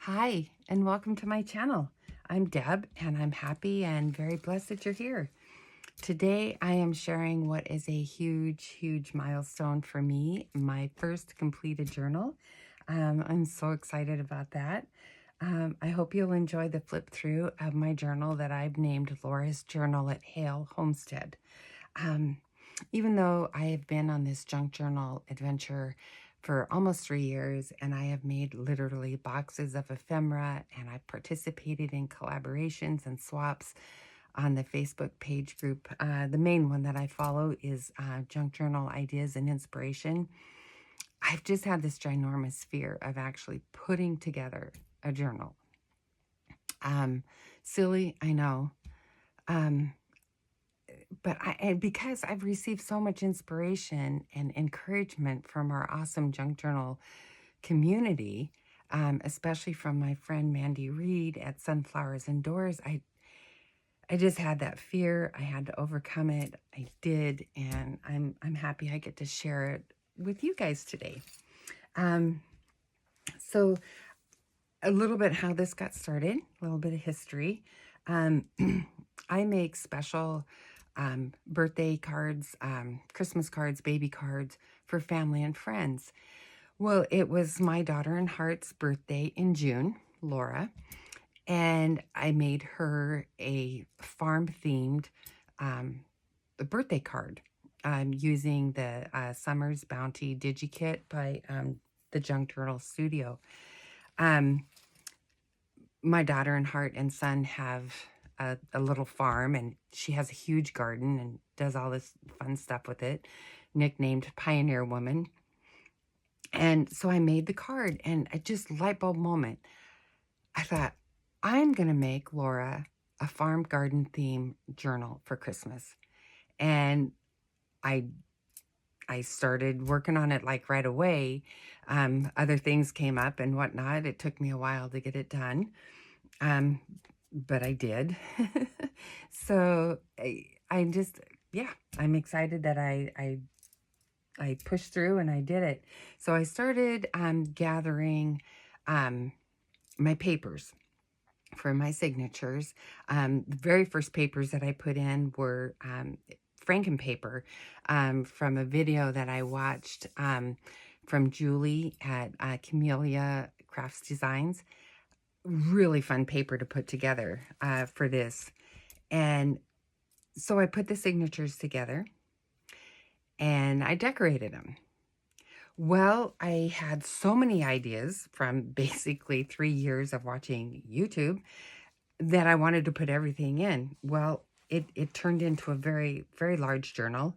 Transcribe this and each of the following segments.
Hi, and welcome to my channel. I'm Deb, and I'm happy and very blessed that you're here. Today, I am sharing what is a huge milestone for me, my first completed journal. I'm so excited about that. I hope you'll enjoy the flip through of my journal that I've named Laura's Journal at Hale Homestead. Um, Even though I have been on this junk journal adventure for almost 3 years, and I have made literally boxes of ephemera, and I've participated in collaborations and swaps on the Facebook page group. The main one that I follow is Junk Journal Ideas and Inspiration. I've just had this ginormous fear of actually putting together a journal. Silly, I know. Um, but and because I've received so much inspiration and encouragement from our awesome junk journal community, especially from my friend Mandy Reed at Sunflowers Indoors, I just had that fear. I had to overcome it. I did, and I'm happy I get to share it with you guys today. So a little bit how this got started, a little bit of history. Um, I make special birthday cards, Christmas cards, baby cards for family and friends. Well, it was my daughter in Heart's birthday in June, Laura, and I made her a farm-themed birthday card using the Summer's Bounty DigiKit by the Junk Journal Studio. Um, my daughter and Heart and son have a little farm, and she has a huge garden and does all this fun stuff with it, nicknamed Pioneer Woman. And so I made the card, and I just light bulb moment. I thought, I'm going to make Laura a farm garden theme journal for Christmas. And I I started working on it like right away. Other things came up and whatnot. It took me a while to get it done. Um, but I did. So I just, yeah, I'm excited that I pushed through and I did it. So I started gathering my papers for my signatures. The very first papers that I put in were Franken paper from a video that I watched from Julie at Camellia Crafts Designs. Really fun paper to put together for this. And so I put the signatures together and I decorated them. Well, I had so many ideas from basically 3 years of watching YouTube that I wanted to put everything in. Well, it turned into a very large journal.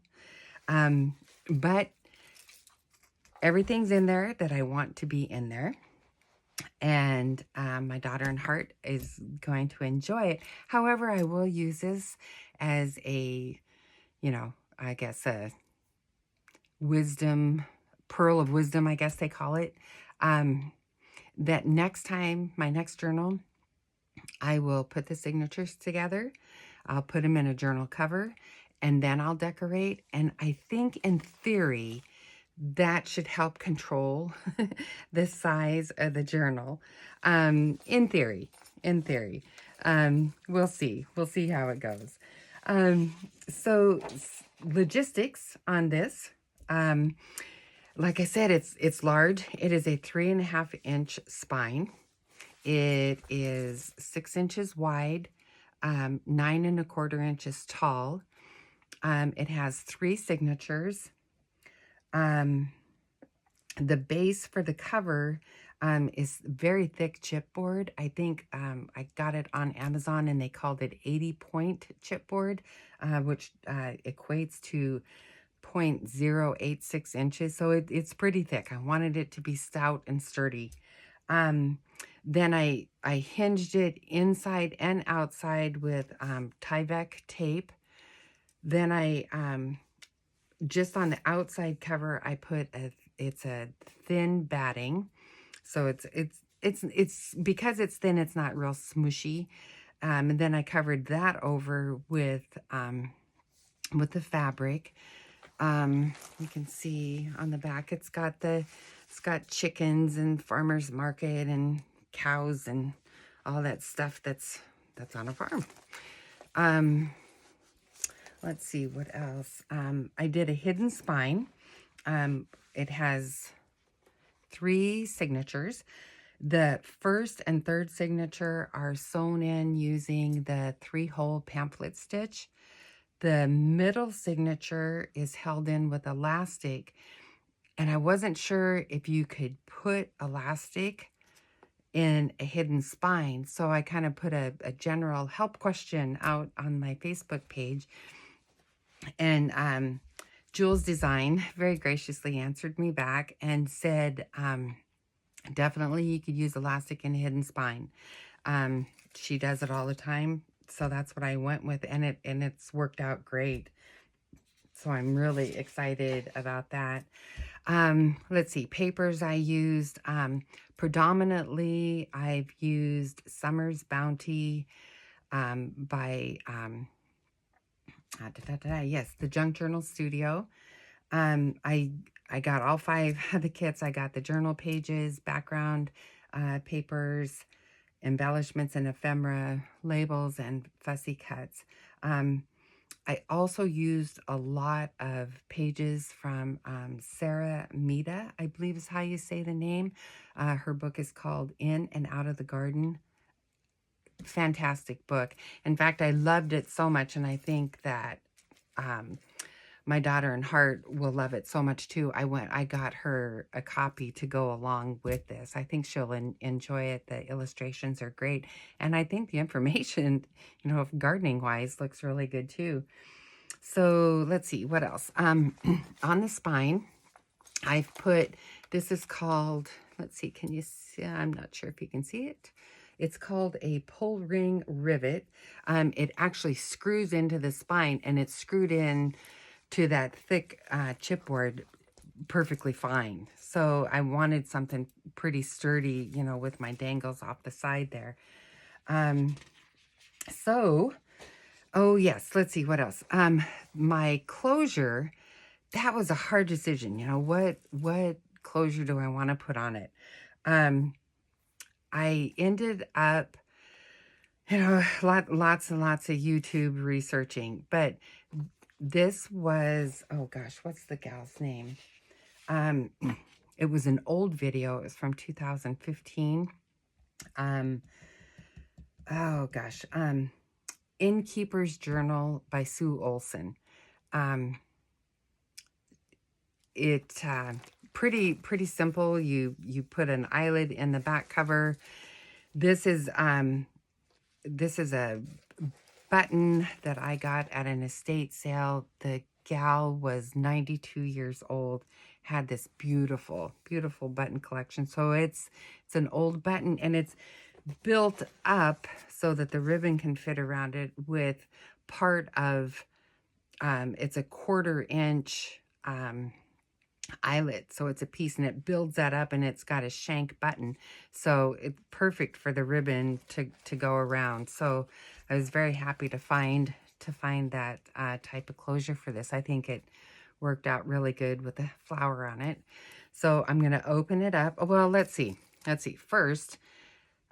But everything's in there that I want to be in there. And my daughter in Heart is going to enjoy it. However, I will use this as a, I guess a wisdom, pearl of wisdom, I guess they call it. That next time, my next journal, I will put the signatures together. I'll put them in a journal cover, and then I'll decorate. And I think in theory, that should help control the size of the journal. In theory, we'll see. We'll see how it goes. So logistics on this. Like I said, it's large. It is a 3.5-inch spine. It is 6 inches wide, 9.25 inches tall. It has 3 signatures. The base for the cover is very thick chipboard. I think I got it on Amazon and they called it 80-point chipboard, which equates to 0.086 inches. So it's pretty thick. I wanted it to be stout and sturdy. Then I hinged it inside and outside with Tyvek tape. Then I just on the outside cover, I put it's a thin batting. So it's because it's thin, it's not real smooshy. And then I covered that over with the fabric. You can see on the back, it's got chickens and farmers market and cows and all that stuff that's on a farm. Let's see what else. I did a hidden spine. It has 3 signatures. The first and third signature are sewn in using the 3-hole pamphlet stitch. The middle signature is held in with elastic, and I wasn't sure if you could put elastic in a hidden spine, so I kind of put a general help question out on my Facebook page, and Jules Design very graciously answered me back and said, definitely you could use elastic in a hidden spine. She does it all the time, so that's what I went with, and it's worked out great. So I'm really excited about that. Let's see, papers I used. Predominantly, I've used Summer's Bounty by, yes, the Junk Journal Studio. I got all 5 of the kits. I got the journal pages, background papers, embellishments and ephemera, labels, and fussy cuts. I also used a lot of pages from Sarah Mita, I believe is how you say the name. Her book is called In and Out of the Garden. Fantastic book. In fact, I loved it so much, and I think that my daughter in heart will love it so much too. I got her a copy to go along with this. I think she'll enjoy it. The illustrations are great. And I think the information, gardening wise, looks really good too. So let's see, what else? On the spine, I've put, this is called, let's see, can you see? I'm not sure if you can see it. It's called a pull ring rivet. It actually screws into the spine, and it's screwed in to that thick chipboard perfectly fine. So I wanted something pretty sturdy, with my dangles off the side there. Oh yes, let's see, what else? My closure, that was a hard decision. What closure do I want to put on it? I ended up, lots and lots of YouTube researching, but this was, oh gosh, what's the gal's name? It was an old video. It was from 2015. Oh gosh, Innkeeper's Journal by Sue Olson. It pretty simple. You put an eyelid in the back cover. This is a button that I got at an estate sale. The gal was 92 years old, had this beautiful button collection. So it's an old button, and it's built up so that the ribbon can fit around it with part of, it's a 1/4 inch eyelet. So it's a piece, and it builds that up, and it's got a shank button. So it's perfect for the ribbon to go around. So I was very happy to find that type of closure for this. I think it worked out really good with the flower on it. So I'm going to open it up. Well, let's see. First,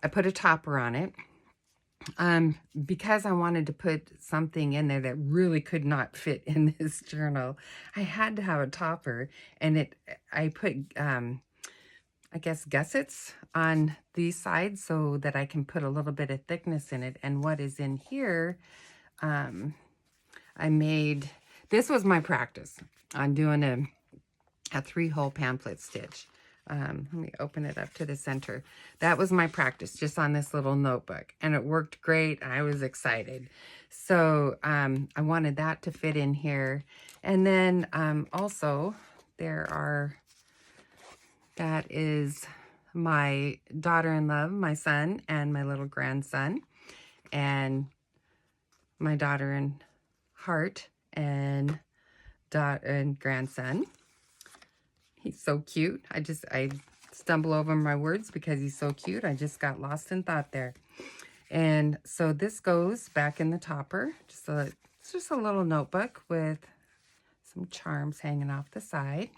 I put a topper on it. Because I wanted to put something in there that really could not fit in this journal, I had to have a topper, and I put, I guess, gussets on these sides so that I can put a little bit of thickness in it. And what is in here, I made, this was my practice on doing a 3-hole pamphlet stitch. Let me open it up to the center. That was my practice just on this little notebook, and it worked great. I was excited. So I wanted that to fit in here. And then also that is my daughter-in-law, my son, and my little grandson, and my daughter in heart and grandson. He's so cute. I stumble over my words because he's so cute. I just got lost in thought there. And so this goes back in the topper. It's just a little notebook with some charms hanging off the side.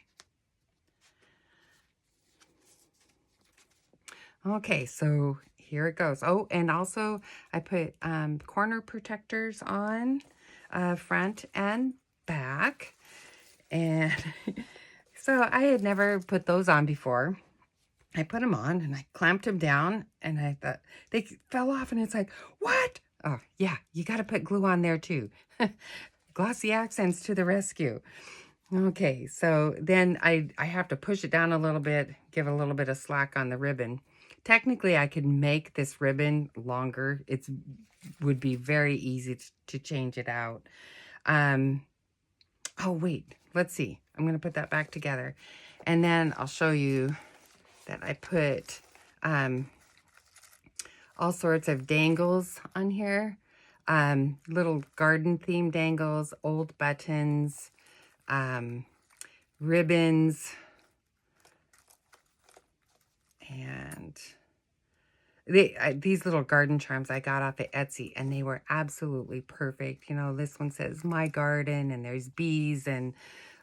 Okay, so here it goes. Oh, and also I put corner protectors on front and back. And so I had never put those on before. I put them on and I clamped them down and I thought they fell off and it's like, what? Oh, yeah, you got to put glue on there too. Glossy accents to the rescue. Okay, so then I have to push it down a little bit, give a little bit of slack on the ribbon. Technically, I could make this ribbon longer. It would be very easy to change it out. Um, oh, wait, let's see. I'm going to put that back together. And then I'll show you that I put all sorts of dangles on here. Little garden theme dangles, old buttons, ribbons, and these little garden charms I got off of Etsy, and they were absolutely perfect. You know, this one says my garden, and there's bees and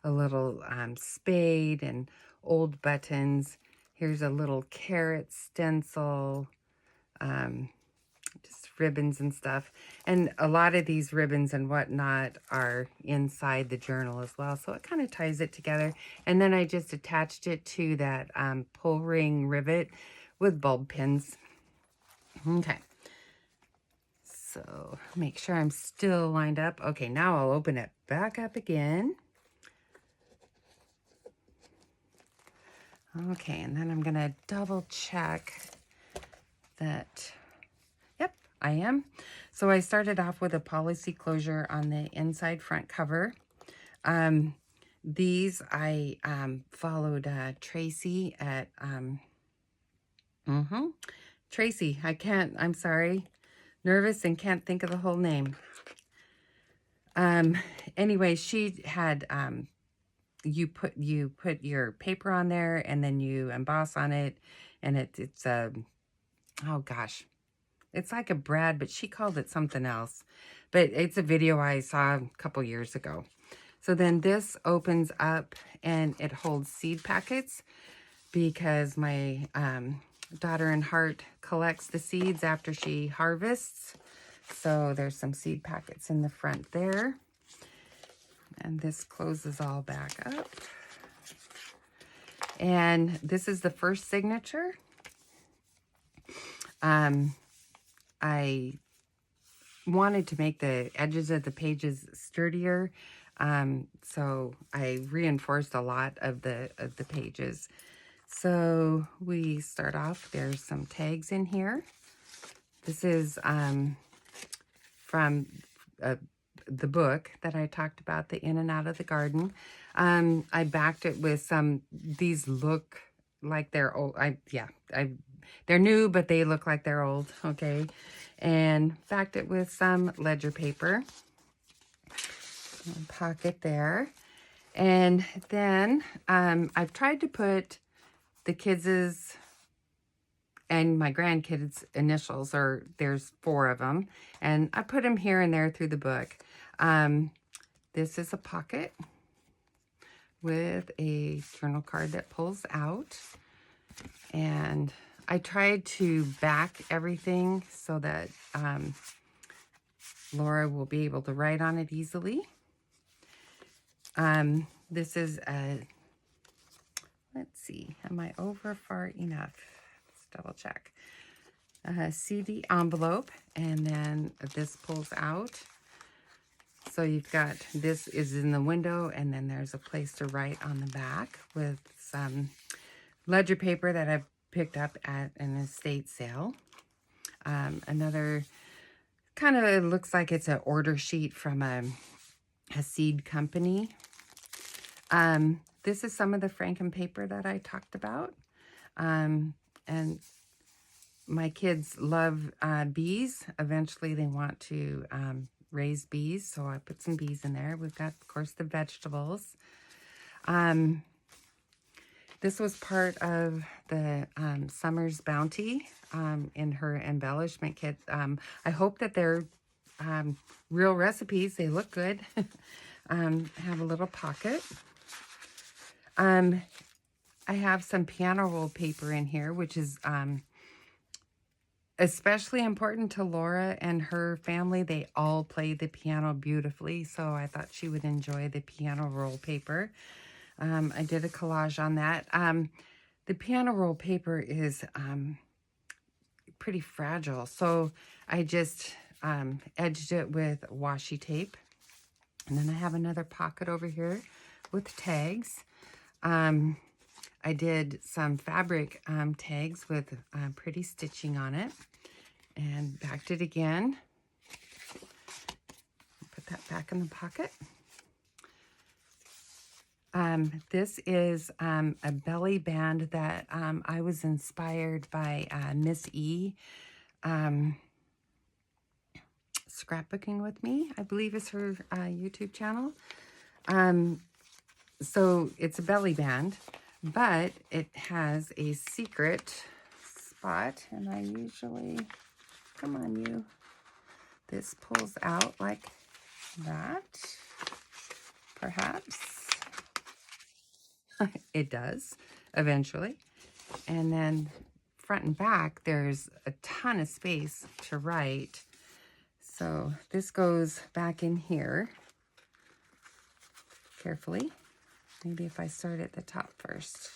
a little spade and old buttons. Here's a little carrot stencil, just ribbons and stuff. And a lot of these ribbons and whatnot are inside the journal as well, so it kind of ties it together. And then I just attached it to that pull ring rivet with bulb pins. Okay, so make sure I'm still lined up. Okay, now I'll open it back up again. Okay, and then I'm gonna double check that, yep, I am. So I started off with a policy closure on the inside front cover. These I followed Tracy at, Tracy, I'm sorry, nervous and can't think of the whole name. Anyway, she had, you put your paper on there and then you emboss on it, and it's a, oh gosh, it's like a brad, but she called it something else. But it's a video I saw a couple years ago. So then this opens up and it holds seed packets because my daughter in heart collects the seeds after she harvests. So there's some seed packets in the front there. And this closes all back up. And this is the first signature. I wanted to make the edges of the pages sturdier, so I reinforced a lot of the pages. So we start off, there's some tags in here. This is from the book that I talked about, the In and Out of the Garden. I backed it with some, these look like they're old. They're new, but they look like they're old, okay? And backed it with some ledger paper. Pocket there. And then I've tried to put the kids' and my grandkids' initials, or there's 4 of them, and I put them here and there through the book. This is a pocket with a journal card that pulls out, and I tried to back everything so that Laura will be able to write on it easily. This is a, let's see, am I over far enough? Let's double check. CD envelope, and then this pulls out. So you've got, this is in the window, and then there's a place to write on the back with some ledger paper that I've picked up at an estate sale. Another kind of looks like it's an order sheet from a seed company. This is some of the Franken paper that I talked about. And my kids love bees. Eventually they want to raise bees, so I put some bees in there. We've got, of course, the vegetables. This was part of the Summer's Bounty in her embellishment kit. I hope that they're real recipes. They look good. Have a little pocket. I have some piano roll paper in here, which is especially important to Laura and her family. They all play the piano beautifully, so I thought she would enjoy the piano roll paper. I did a collage on that. The piano roll paper is pretty fragile, so I just edged it with washi tape. And then I have another pocket over here with tags. I did some fabric tags with pretty stitching on it, and backed it again. Put that back in the pocket. This is a belly band that I was inspired by Miss E. Scrapbooking with Me, I believe is her YouTube channel. So it's a belly band, but it has a secret spot, and I usually, come on you, this pulls out like that, perhaps. It does eventually. And then front and back, there's a ton of space to write. So this goes back in here carefully. Maybe if I start at the top first.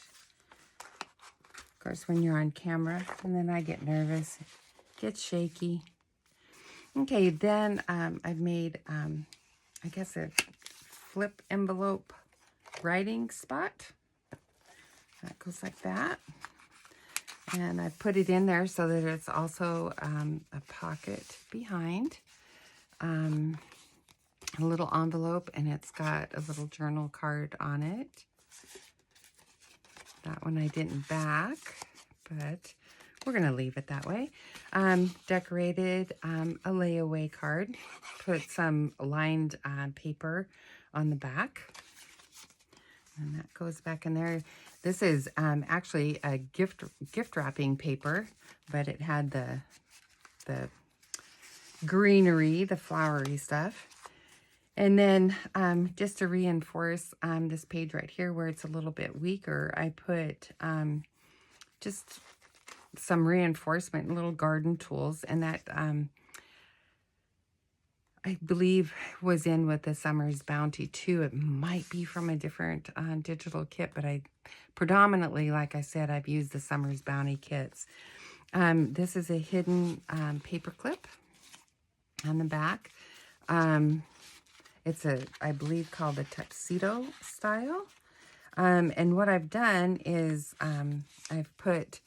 Of course, when you're on camera, and then I get nervous, gets shaky. Okay, then I've made, I guess, a flip envelope writing spot. That goes like that. And I put it in there so that it's also a pocket behind. A little envelope, and it's got a little journal card on it. That one I didn't back, but we're going to leave it that way. Decorated a layaway card. Put some lined paper on the back. And that goes back in there. This is actually a gift wrapping paper, but it had the greenery, the flowery stuff. And then just to reinforce this page right here where it's a little bit weaker, I put just some reinforcement, little garden tools, and that I believe was in with the Summer's Bounty too. It might be from a different digital kit, but I predominantly, like I said, I've used the Summer's Bounty kits. This is a hidden paper clip on the back. It's I believe, called the tuxedo style. And what I've done is I've put,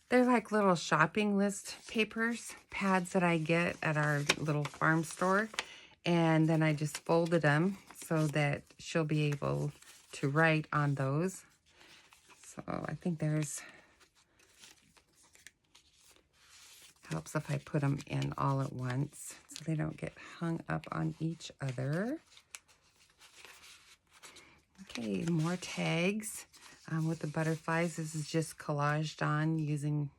they're like little shopping list papers, pads that I get at our little farm store. And then I just folded them so that she'll be able to write on those. So I think helps if I put them in all at once so they don't get hung up on each other. Okay, more tags with the butterflies. This is just collaged on using,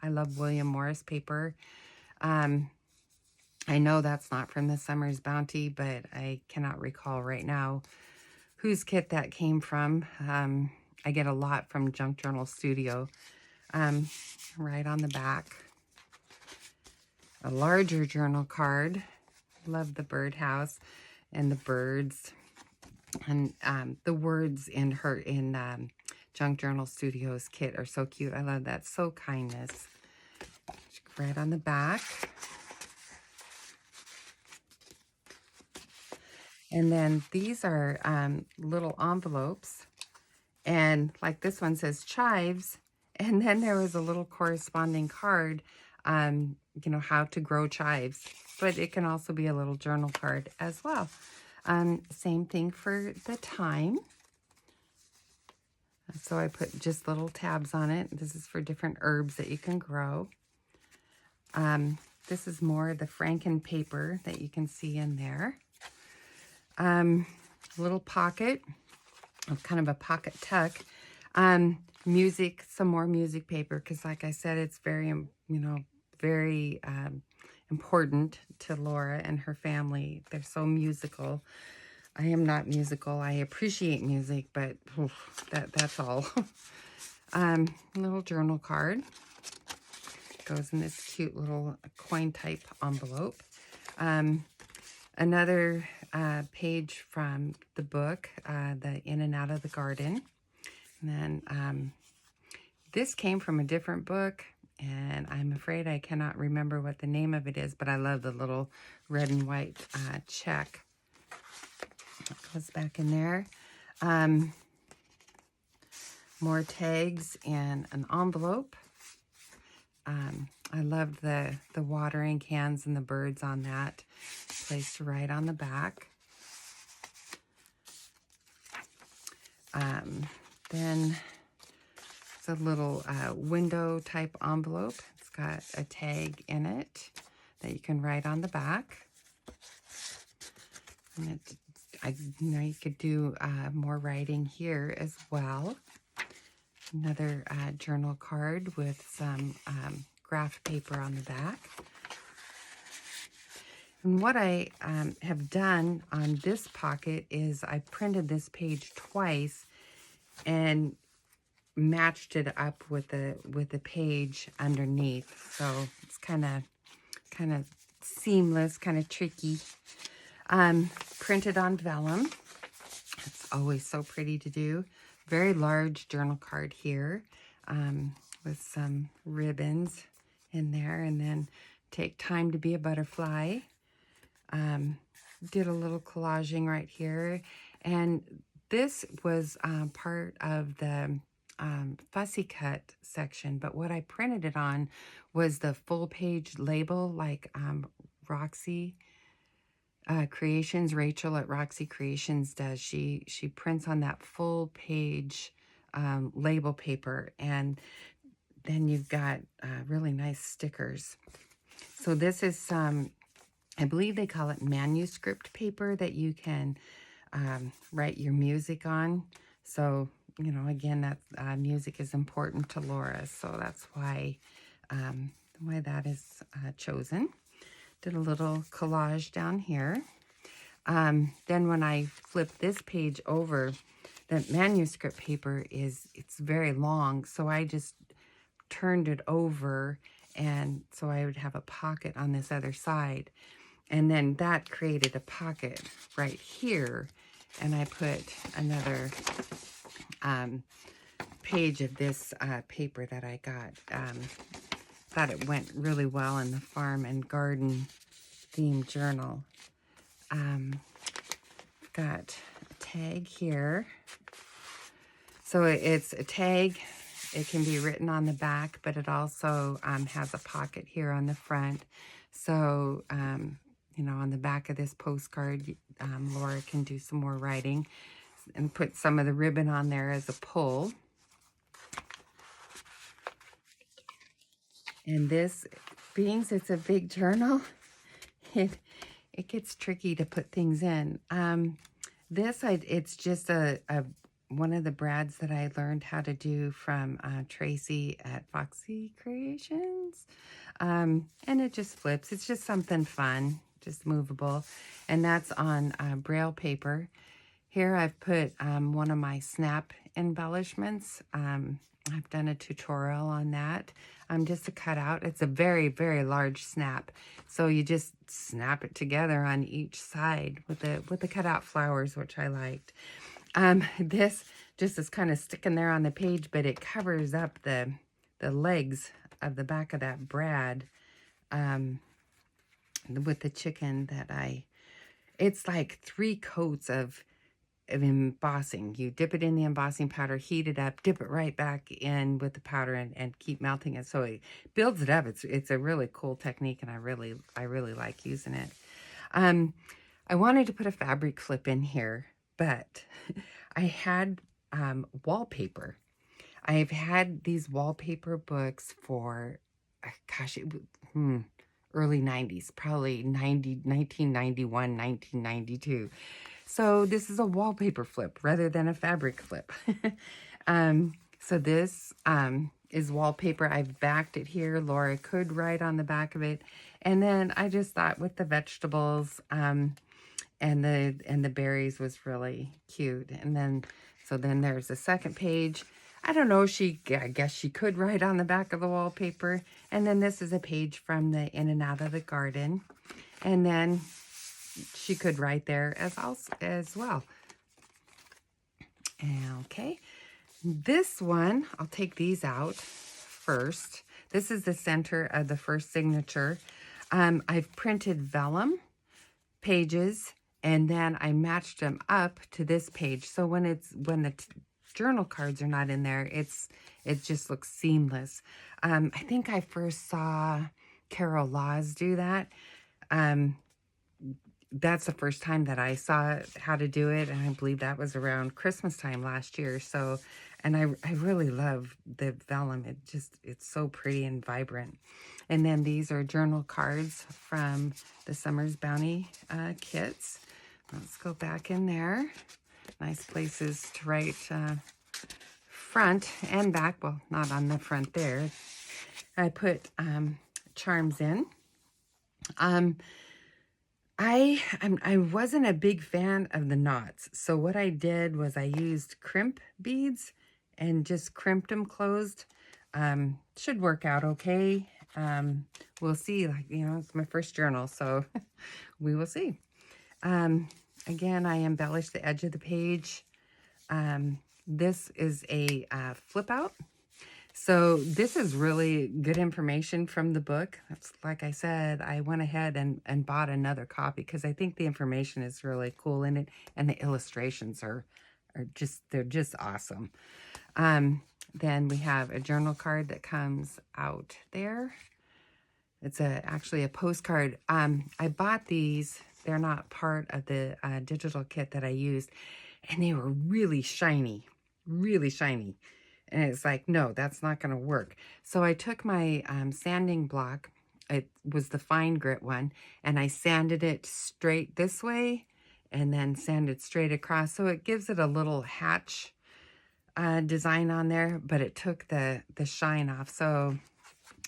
I love William Morris paper. I know that's not from the Summer's Bounty, but I cannot recall right now whose kit that came from. I get a lot from Junk Journal Studio. Right on the back. A larger journal card. Love the birdhouse and the birds. And the words in Junk Journal Studios kit are so cute. I love that. So kindness. Right on the back. And then these are little envelopes. And like this one says chives. And then there was a little corresponding card, you know, how to grow chives. But it can also be a little journal card as well. Same thing for the time. So I put just little tabs on it. This is for different herbs that you can grow. This is more the Franken paper that you can see in there. A little pocket, kind of a pocket tuck. Music, some more music paper, because like I said, it's very, you know, very important to Laura and her family. They're so musical. I am not musical. I appreciate music, but that's all. Little journal card goes in this cute little coin type envelope. Another page from the book, the In and Out of the Garden. And then this came from a different book, and I'm afraid I cannot remember what the name of it is, but I love the little red and white check. It goes back in there. More tags and an envelope. I loved the watering cans and the birds on that. Placed right on the back. Then it's a little window type envelope. It's got a tag in it that you can write on the back. And you could do more writing here as well. Another journal card with some graph paper on the back. And what I have done on this pocket is I printed this page twice and matched it up with the page underneath. So it's kind of seamless, kind of tricky. Printed on vellum. It's always so pretty to do. Very large journal card here with some ribbons in there, and then Take Time to Be a Butterfly. Did a little collaging right here, and this was part of the fussy cut section, but what I printed it on was the full page label, like Roxy Creations, Rachel at Roxy Creations does. She prints on that full page label paper, and then you've got really nice stickers. So this is I believe they call it manuscript paper that you can write your music on. So, you know, again, that music is important to Laura, so that's why that is chosen. Did a little collage down here. Then when I flip this page over, the manuscript paper it's very long, so I just turned it over, and so I would have a pocket on this other side. And then that created a pocket right here, and I put another page of this paper that I got. Thought it went really well in the farm and garden theme journal. Got a tag here. So it's a tag. It can be written on the back, but it also has a pocket here on the front. So, you know, on the back of this postcard, Laura can do some more writing and put some of the ribbon on there as a pull. And this, being it's a big journal, it gets tricky to put things in. It's just one of the brads that I learned how to do from Tracy at Foxy Creations. And it just flips. It's just something fun, just movable. And that's on Braille paper. Here I've put one of my snap embellishments. I've done a tutorial on that. Just a cutout. It's a very, very large snap. So you just snap it together on each side with the cutout flowers, which I liked. This just is kind of sticking there on the page, but it covers up the legs of the back of that brad with the chicken that it's like 3 coats of embossing. You dip it in the embossing powder, heat it up, dip it right back in with the powder, and keep melting it. So it builds it up. It's a really cool technique, and I really like using it. I wanted to put a fabric flip in here, but I had wallpaper. I've had these wallpaper books for, gosh, early 90s, probably 1991, 1992. So this is a wallpaper flip rather than a fabric flip. So this is wallpaper. I've backed it here. Laura could write on the back of it. And then I just thought with the vegetables and the berries was really cute. And then, so then there's a second page. I don't know, I guess she could write on the back of the wallpaper. And then this is a page from the In and Out of the Garden. And then she could write there as well. Okay, this one, I'll take these out first. This is the center of the first signature. I've printed vellum pages, and then I matched them up to this page. So when the journal cards are not in there, it just looks seamless. I think I first saw Carol Laws do that. That's the first time that I saw how to do it, and I believe that was around Christmas time last year. So, and I really love the vellum. It's so pretty and vibrant. And then these are journal cards from the Summer's Bounty kits. Let's go back in there. Nice places to write front and back. Well, not on the front there. I put charms in. I wasn't a big fan of the knots. So what I did was I used crimp beads and just crimped them closed. Should work out okay. We'll see. Like, you know, it's my first journal, so we will see. Again, I embellished the edge of the page. This is a flip out. So this is really good information from the book. That's, like I said, I went ahead and bought another copy because I think the information is really cool in it, and the illustrations are they're just awesome. Then we have a journal card that comes out there. It's actually a postcard. I bought these. They're not part of the digital kit that I used, and they were really shiny, really shiny. And it's like, no, that's not going to work. So I took my sanding block. It was the fine grit one. And I sanded it straight this way and then sanded straight across. So it gives it a little hatch design on there. But it took the shine off. So,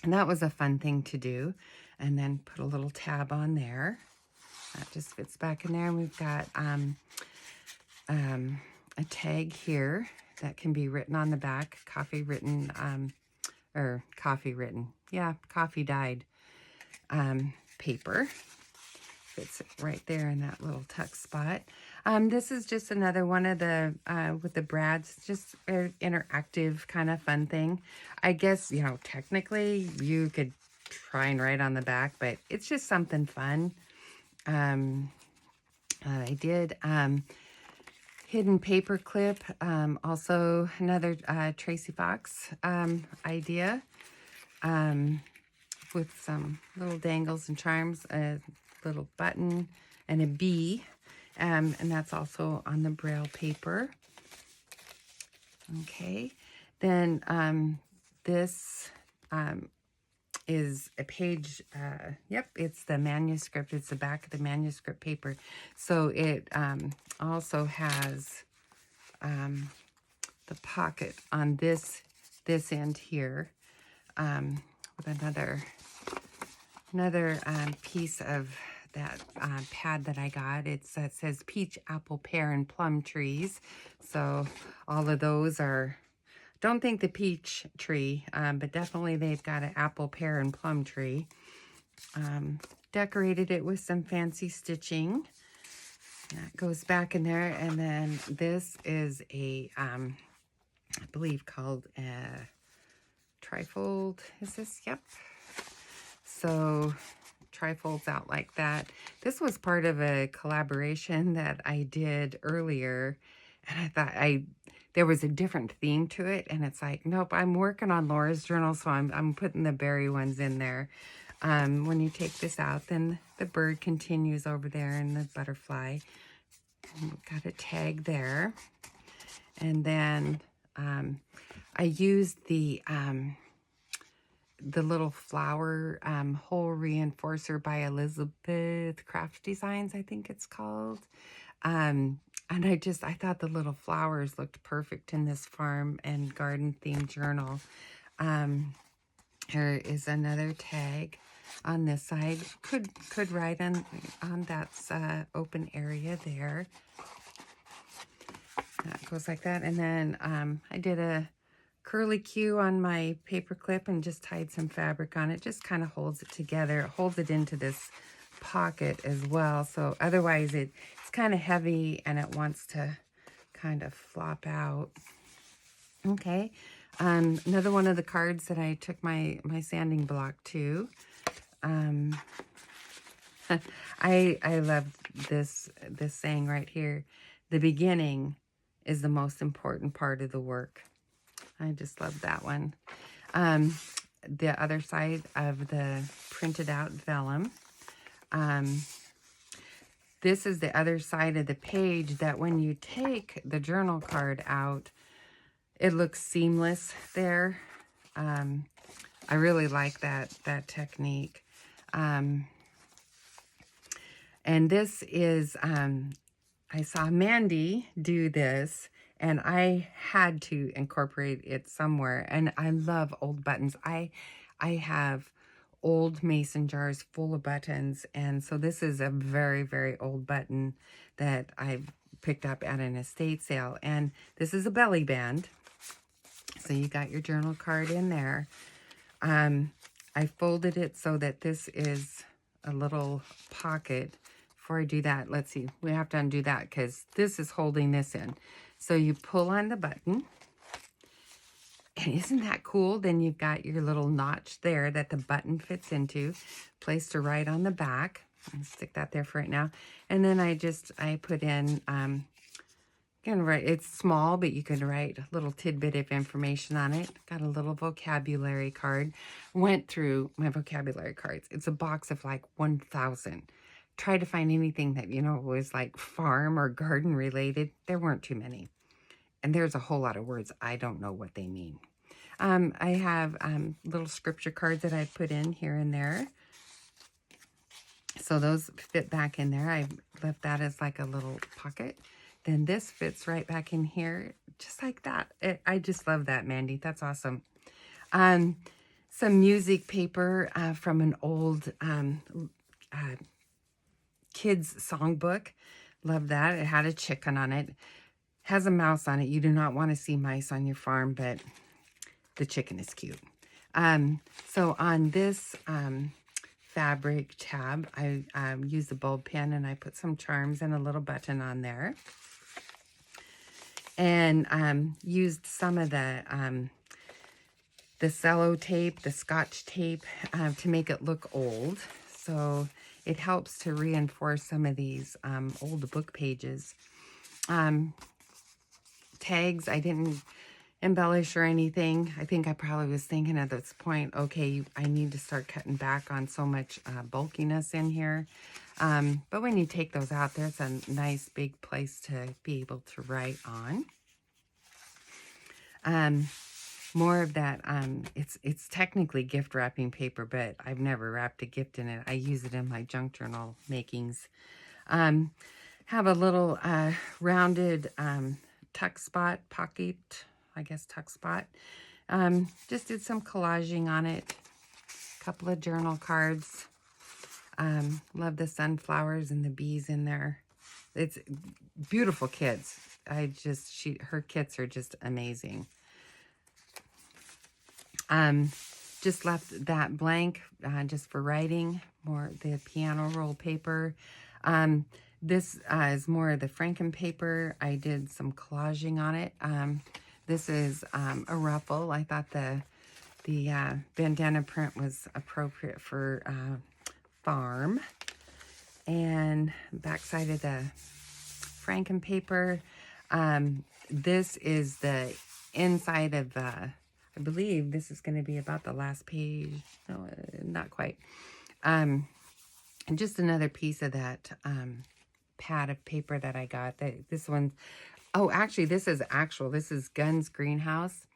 and that was a fun thing to do. And then put a little tab on there. That just fits back in there. And we've got a tag here that can be written on the back, coffee dyed paper. Fits right there in that little tuck spot. This is just another one of the, with the brads, just an interactive kind of fun thing. I guess, you know, technically you could try and write on the back, but it's just something fun. I did, hidden paper clip, also another Tracy Fox idea, with some little dangles and charms, a little button and a bee, and that's also on the Braille paper. Okay, then this is a page, yep, it's the manuscript. It's the back of the manuscript paper. So it also has the pocket on this end here, with another piece of that pad that I got. It says peach, apple, pear, and plum trees. So all of those are, don't think the peach tree, but definitely they've got an apple, pear, and plum tree. Decorated it with some fancy stitching. That goes back in there. And then this is a, I believe called a trifold. Is this? Yep. So trifolds out like that. This was part of a collaboration that I did earlier. And I thought there was a different theme to it, and it's like, nope, I'm working on Laura's journal, so I'm putting the berry ones in there. When you take this out, then the bird continues over there, and the butterfly. Got a tag there. And then I used the little flower hole reinforcer by Elizabeth Craft Designs, I think it's called. And I thought the little flowers looked perfect in this farm and garden themed journal. Here is another tag on this side. Could write on that open area there. That goes like that. And then I did a curly Q on my paper clip and just tied some fabric on it. Just kind of holds it together. It holds it into this pocket as well. So otherwise it's kind of heavy and it wants to kind of flop out. Okay. Another one of the cards that I took my sanding block to. I love this saying right here. The beginning is the most important part of the work. I just love that one. The other side of the printed out vellum. This is the other side of the page that when you take the journal card out, it looks seamless there. I really like that technique. And this is, I saw Mandy do this, and I had to incorporate it somewhere. And I love old buttons. I have old mason jars full of buttons, and so this is a very, very old button that I picked up at an estate sale. And this is a belly band. So you got your journal card in there. I folded it so that this is a little pocket. Before I do that, let's see, we have to undo that because this is holding this in. So you pull on the button, and isn't that cool? Then you've got your little notch there that the button fits into, placed to right on the back. I'll stick that there for right now. And then I put in, it's small, but you can write a little tidbit of information on it. Got a little vocabulary card. Went through my vocabulary cards. It's a box of like 1,000. Tried to find anything that, was like farm or garden related. There weren't too many. And there's a whole lot of words. I don't know what they mean. I have little scripture cards that I put in here and there. So those fit back in there. I left that as like a little pocket. Then this fits right back in here, just like that. I just love that, Mandy. That's awesome. Some music paper from an old kids songbook. Love that. It had a chicken on it. Has a mouse on it. You do not want to see mice on your farm, but the chicken is cute. So on this fabric tab, I used the bulb pen and I put some charms and a little button on there. And used some of the cello tape, the scotch tape, to make it look old. So it helps to reinforce some of these old book pages. Tags, I didn't embellish or anything. I think I probably was thinking at this point, okay, I need to start cutting back on so much bulkiness in here. But when you take those out, there's a nice big place to be able to write on. More of that, it's technically gift wrapping paper, but I've never wrapped a gift in it. I use it in my junk journal makings. Have a little rounded tuck spot, pocket, I guess tuck spot. Just did some collaging on it. A couple of journal cards. Love the sunflowers and the bees in there. It's beautiful kids. Her kits are just amazing. Just left that blank just for writing. More the piano roll paper. This is more of the Franken paper. I did some collaging on it. This is a ruffle. I thought the bandana print was appropriate for farm. And backside of the Franken paper. This is the inside of, I believe this is going to be about the last page. No, not quite. And just another piece of that pad of paper that I got. This one, oh, actually, this is actual. This is Gunn's Greenhouse.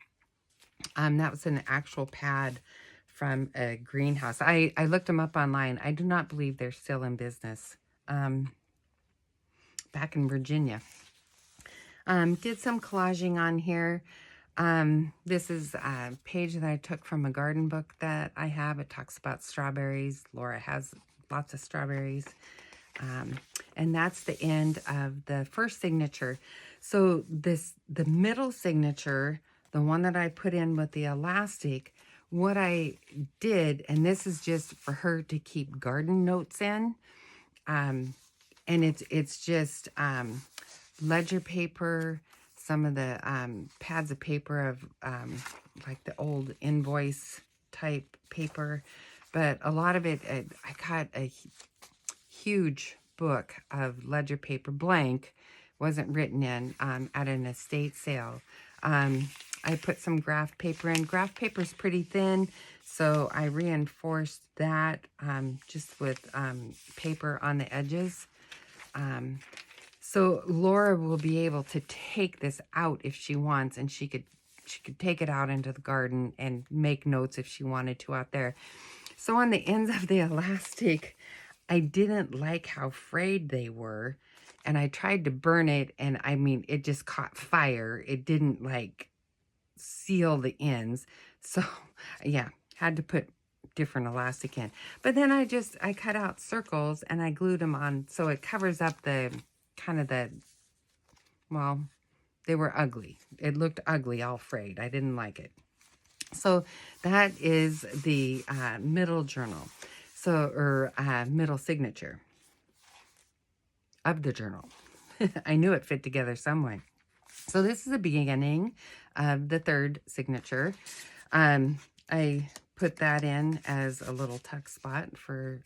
That was an actual pad from a greenhouse. I looked them up online. I do not believe they're still in business. Back in Virginia. Did some collaging on here. This is a page that I took from a garden book that I have. It talks about strawberries. Laura has lots of strawberries. And that's the end of the first signature. So the middle signature the one that I put in with the elastic, what I did, and this is just for her to keep garden notes in, and it's just ledger paper, some of the pads of paper of like the old invoice type paper, but a lot of it, I got a huge book of ledger paper, blank, wasn't written in, at an estate sale. I put some graph paper in. Graph paper is pretty thin, so I reinforced that just with paper on the edges. So Laura will be able to take this out if she wants, and she could take it out into the garden and make notes if she wanted to out there. So on the ends of the elastic, I didn't like how frayed they were, and I tried to burn it, and I mean, it just caught fire. It didn't like seal the ends. So yeah, had to put different elastic in. But then I cut out circles and I glued them on so it covers up the kind of the, well, they were ugly. It looked ugly, all frayed. I didn't like it. So that is the middle journal. So, or middle signature of the journal. I knew it fit together some way. So this is the beginning of the third signature. I put that in as a little tuck spot for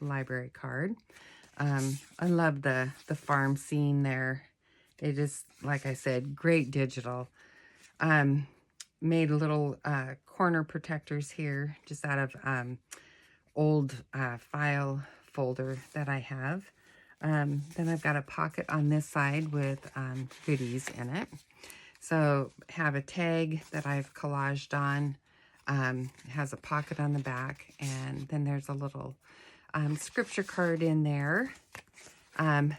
library card. I love the farm scene there. It is, like I said, great digital. Made little corner protectors here just out of old file folder that I have. Then I've got a pocket on this side with goodies in it. So have a tag that I've collaged on. It has a pocket on the back, and then there's a little scripture card in there.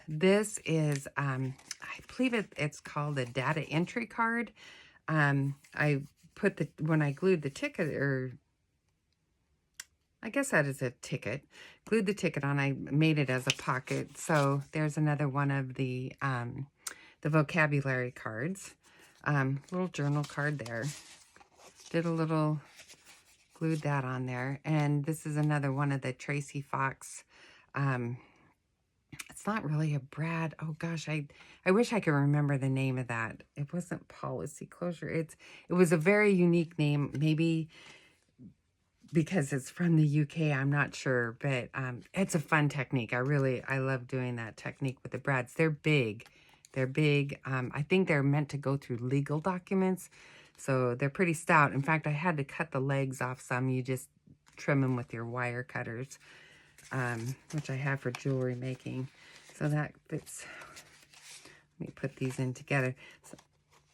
This is, I believe it's called a data entry card. I put when I glued the ticket, or I guess that is a ticket, glued the ticket on, I made it as a pocket. So there's another one of the vocabulary cards. Little journal card there. Did a little, glued that on there. And this is another one of the Tracy Fox. It's not really a Brad. Oh gosh, I wish I could remember the name of that. It wasn't Policy Closure. It was a very unique name. Maybe because it's from the UK, I'm not sure, but it's a fun technique. I love doing that technique with the brads. They're big. They're big. I think they're meant to go through legal documents, so they're pretty stout. In fact, I had to cut the legs off some. You just trim them with your wire cutters, which I have for jewelry making. So that fits. Let me put these in together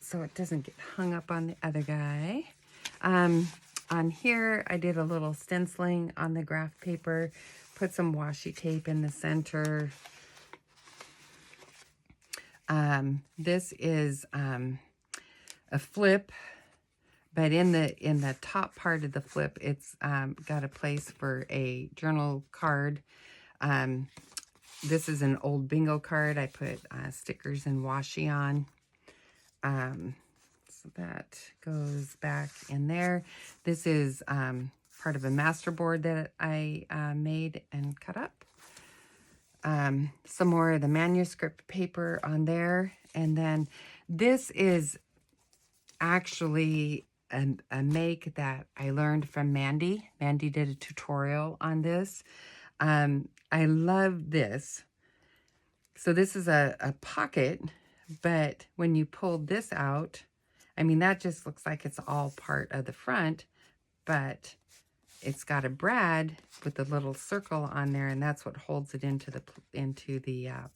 so it doesn't get hung up on the other guy. On here, I did a little stenciling on the graph paper, put some washi tape in the center. This is a flip, but in the top part of the flip, it's got a place for a journal card. This is an old bingo card. I put stickers and washi on. So that goes back in there. This is part of a master board that I made and cut up. Some more of the manuscript paper on there. And then this is actually a make that I learned from Mandy. Mandy did a tutorial on this. I love this. So this is a pocket, but when you pull this out, I mean, that just looks like it's all part of the front, but it's got a brad with a little circle on there, and that's what holds it into the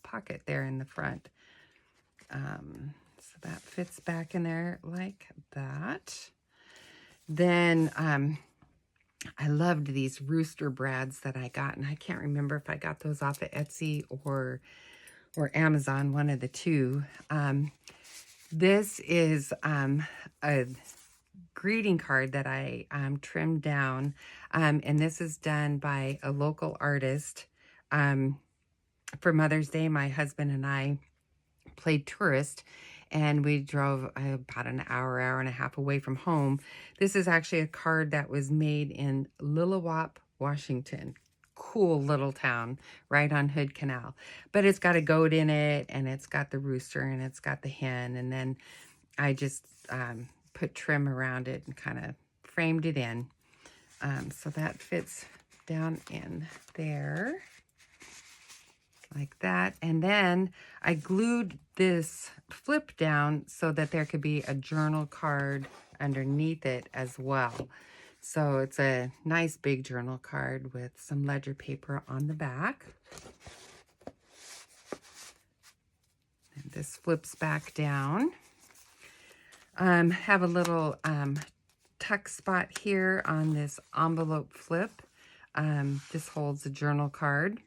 pocket there in the front. So that fits back in there like that. Then I loved these rooster brads that I got, and I can't remember if I got those off of Etsy or Amazon, one of the two. This is a greeting card that I trimmed down, and this is done by a local artist. For Mother's Day, my husband and I played tourist, and we drove about an hour, hour and a half away from home. This is actually a card that was made in Lillowop, Washington. Cool little town right on Hood Canal. But it's got a goat in it, and it's got the rooster, and it's got the hen, and then I just put trim around it and kind of framed it in. So that fits down in there like that. And then I glued this flip down so that there could be a journal card underneath it as well. So it's a nice big journal card with some ledger paper on the back. And this flips back down. Have a little tuck spot here on this envelope flip. This holds a journal card.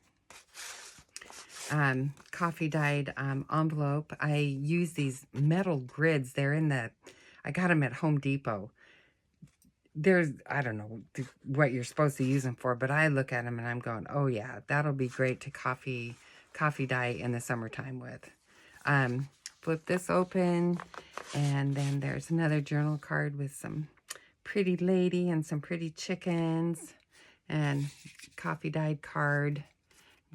Coffee dyed envelope. I use these metal grids. They're in the, I got them at Home Depot. There's, I don't know what you're supposed to use them for, but I look at them and I'm going, oh yeah, that'll be great to coffee dye in the summertime with. Flip this open, and then there's another journal card with some pretty lady and some pretty chickens, and coffee dyed card.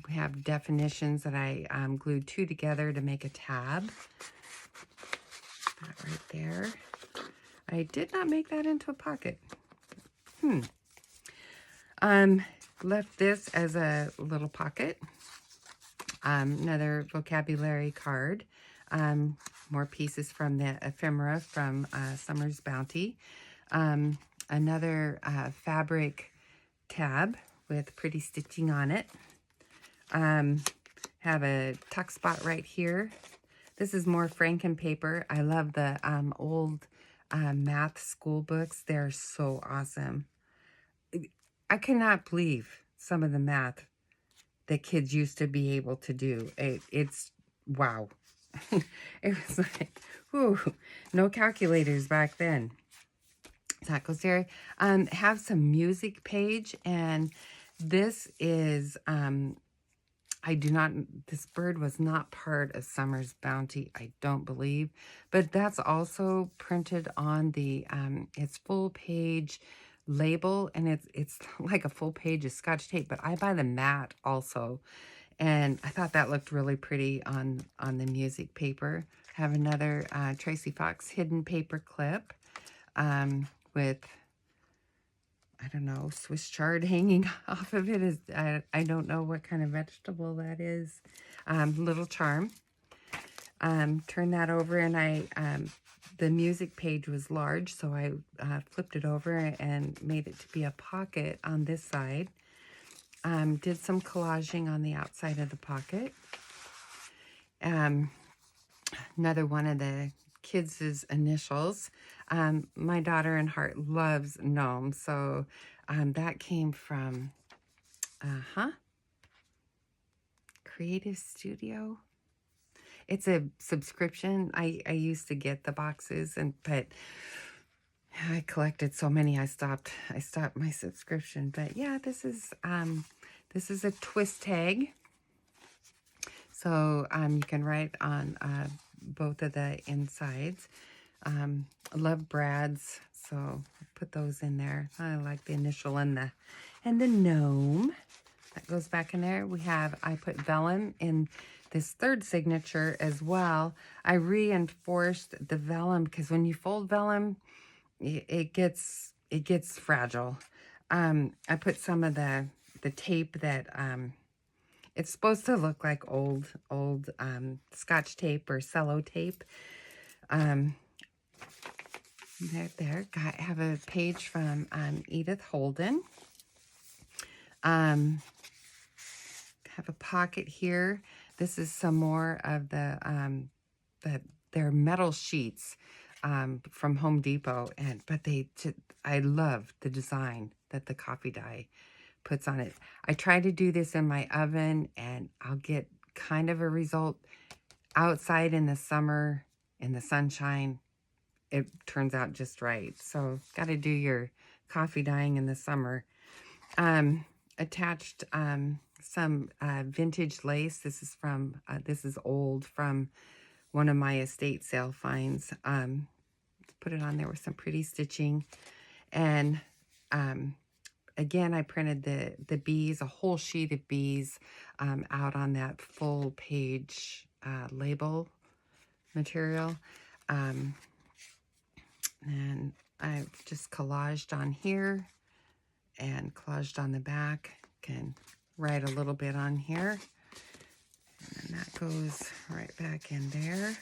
We have definitions that I glued two together to make a tab. That right there. I did not make that into a pocket. Left this as a little pocket. Another vocabulary card. More pieces from the ephemera from Summer's Bounty. Another fabric tab with pretty stitching on it. Have a tuck spot right here. This is more Franken paper. I love the old math school books. They're so awesome. I cannot believe some of the math that kids used to be able to do. It's wow. It was like, whew, no calculators back then. That goes there. Have some music page, and this is this bird was not part of Summer's Bounty, I don't believe, but that's also printed on the its full page label, and it's like a full page of Scotch tape, but I buy the matte also, and I thought that looked really pretty on the music paper. Have another Tracy Fox hidden paper clip with, I don't know, Swiss chard hanging off of it. Is I don't know what kind of vegetable that is. Little charm. Turn that over, and the music page was large, so I flipped it over and made it to be a pocket on this side. Did some collaging on the outside of the pocket. Another one of the kids' initials. My daughter in heart loves gnomes, so that came from Creative Studio. It's a subscription. I used to get the boxes, but I collected so many I stopped my subscription. But yeah, this is a twist tag. So you can write on both of the insides. I love Brad's, so put those in there. I like the initial and the gnome. That goes back in there. I put vellum in this third signature as well. I reinforced the vellum because when you fold vellum, it gets fragile. I put some of the tape that it's supposed to look like old Scotch tape or cello tape. There. Have a page from Edith Holden. Have a pocket here. This is some more of their metal sheets from Home Depot, but I love the design that the coffee dye puts on it. I try to do this in my oven, and I'll get kind of a result. Outside in the summer, in the sunshine, it turns out just right. So got to do your coffee dyeing in the summer. Attached some vintage lace. This is old from one of my estate sale finds. Put it on there with some pretty stitching. And again, I printed the bees, a whole sheet of bees out on that full page label material. And I've just collaged on here and collaged on the back. Can write a little bit on here. And that goes right back in there.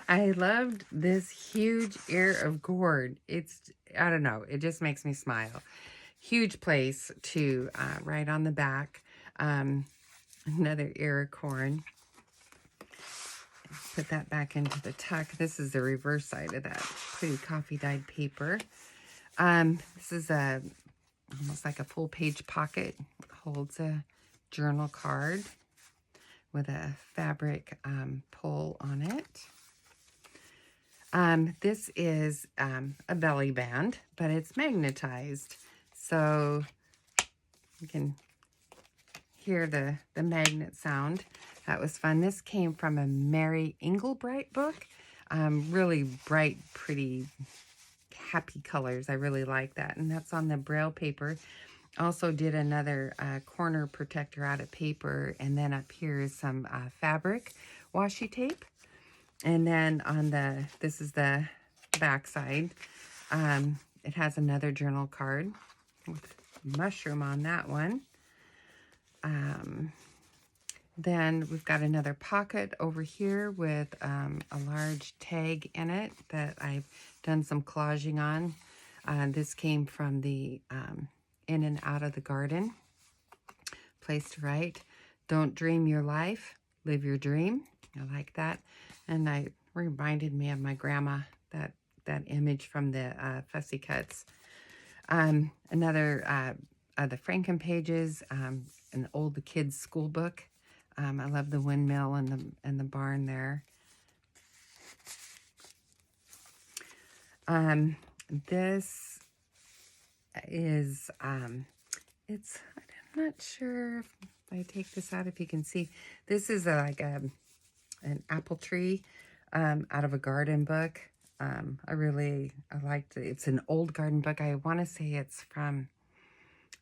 I loved this huge ear of gourd. I don't know, it just makes me smile. Huge place to write on the back. Another ear of corn. Put that back into the tuck. This is the reverse side of that pretty coffee dyed paper. This is almost like a full page pocket. Holds a journal card with a fabric pull on it. This is a belly band, but it's magnetized. So you can hear the magnet sound. That was fun. This came from a Mary Englebright book. Really bright, pretty, happy colors. I really like that. And that's on the Braille paper. Also did another corner protector out of paper, and then up here is some fabric washi tape. And then on this is the back side. It has another journal card with mushroom on that one. Then we've got another pocket over here with a large tag in it that I've done some collaging on. This came from the In and Out of the Garden. Place to write. Don't dream your life, live your dream. I like that. And it reminded me of my grandma, that image from the Fussy Cuts. Another the Franken pages, an old kids school book. I love the windmill and the barn there. This is I'm not sure if I take this out, if you can see. This is like an apple tree out of a garden book. I liked it. It's an old garden book. I want to say it's from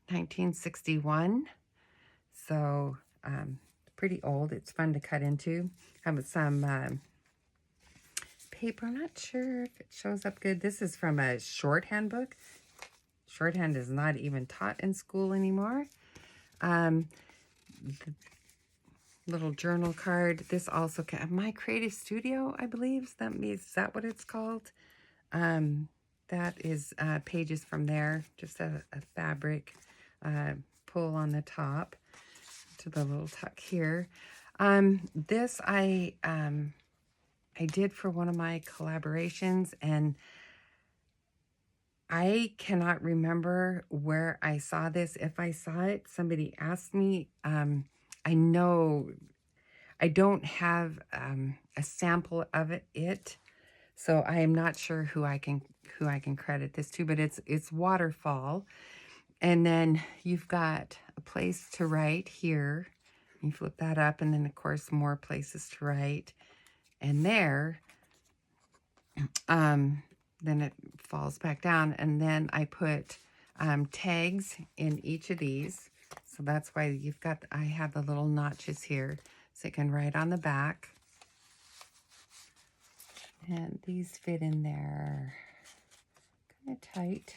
1961. So pretty old. It's fun to cut into. Have some paper. I'm not sure if it shows up good. This is from a shorthand book. Shorthand is not even taught in school anymore. The little journal card. This also My Creative Studio, I believe. Is that what it's called? That is pages from there. Just a fabric pull on the top to the little tuck here. This I did for one of my collaborations, and I cannot remember where I saw this. If I saw it, somebody asked me. I know I don't have a sample of it, so I am not sure who I can credit this to. But it's waterfall, and then you've got a place to write here. You flip that up, and then of course more places to write, and there. Then it falls back down, and then I put tags in each of these. So that's why I have the little notches here, so you can write on the back. And these fit in there kind of tight.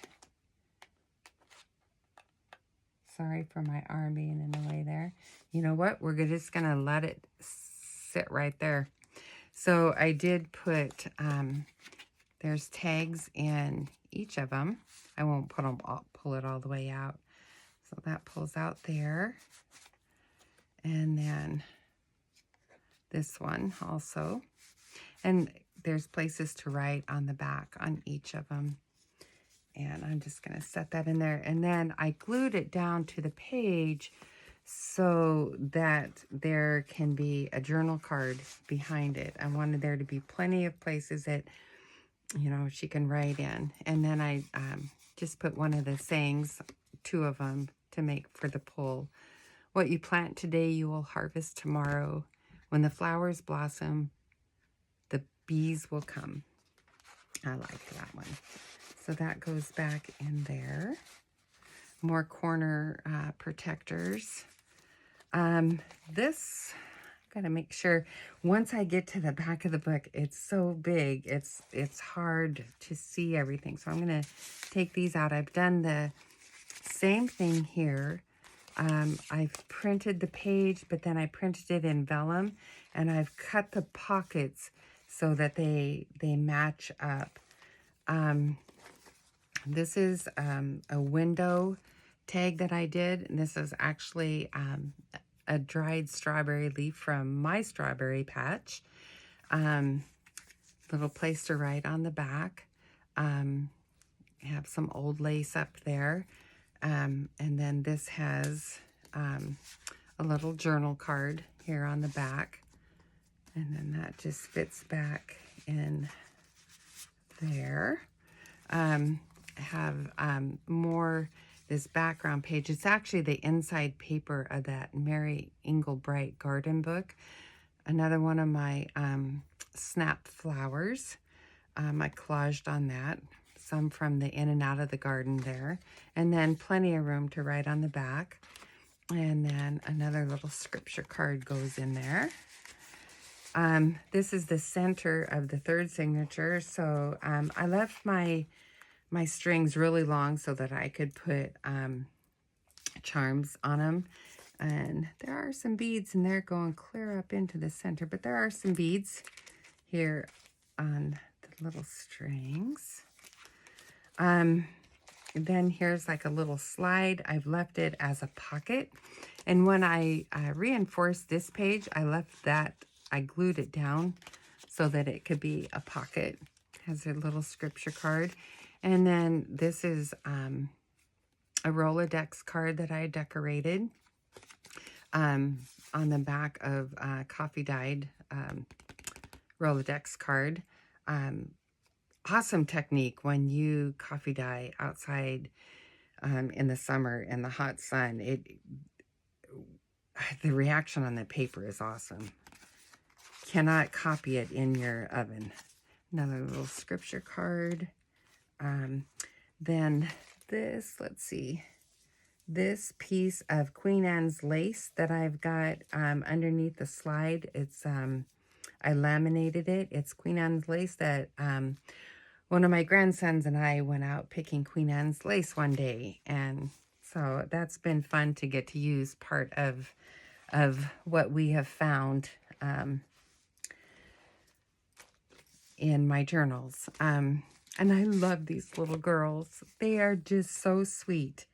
Sorry for my arm being in the way there. You know what? We're just going to let it sit right there. So I did put, there's tags in each of them. I won't pull it all the way out. So that pulls out there. And then this one also. And there's places to write on the back on each of them. And I'm just going to set that in there. And then I glued it down to the page so that there can be a journal card behind it. I wanted there to be plenty of places that, she can write in. And then I just put one of the sayings, 2 of them, to make for the pull. What you plant today, you will harvest tomorrow. When the flowers blossom, the bees will come. I like that one. So that goes back in there. More corner protectors. This, gotta make sure, once I get to the back of the book, it's so big, it's hard to see everything. So I'm gonna take these out. I've done the same thing here. I've printed the page, but then I printed it in vellum, and I've cut the pockets so that they match up. This is a window tag that I did, and this is actually a dried strawberry leaf from my strawberry patch. Little place to write on the back. Have some old lace up there. And then this has a little journal card here on the back. And then that just fits back in there. I have more this background page. It's actually the inside paper of that Mary Engelbright garden book. Another one of my snap flowers. I collaged on that. Some from the in and out of the garden there. And then plenty of room to write on the back. And then another little scripture card goes in there. This is the center of the third signature. So I left my strings really long so that I could put charms on them. And there are some beads in there going clear up into the center. But there are some beads here on the little strings. Then here's like a little slide. I've left it as a pocket. And when I reinforced this page, I glued it down so that it could be a pocket. Has a little scripture card. And then this is a Rolodex card that I decorated on the back of coffee dyed Rolodex card. Awesome technique when you coffee dye outside in the summer in the hot sun. The reaction on the paper is awesome. Cannot copy it in your oven. Another little scripture card. Then this, let's see, this piece of Queen Anne's lace that I've got underneath the slide. It's I laminated it. It's Queen Anne's lace that one of my grandsons and I went out picking Queen Anne's lace one day, and so that's been fun to get to use part of what we have found in my journals. And I love these little girls. They are just so sweet.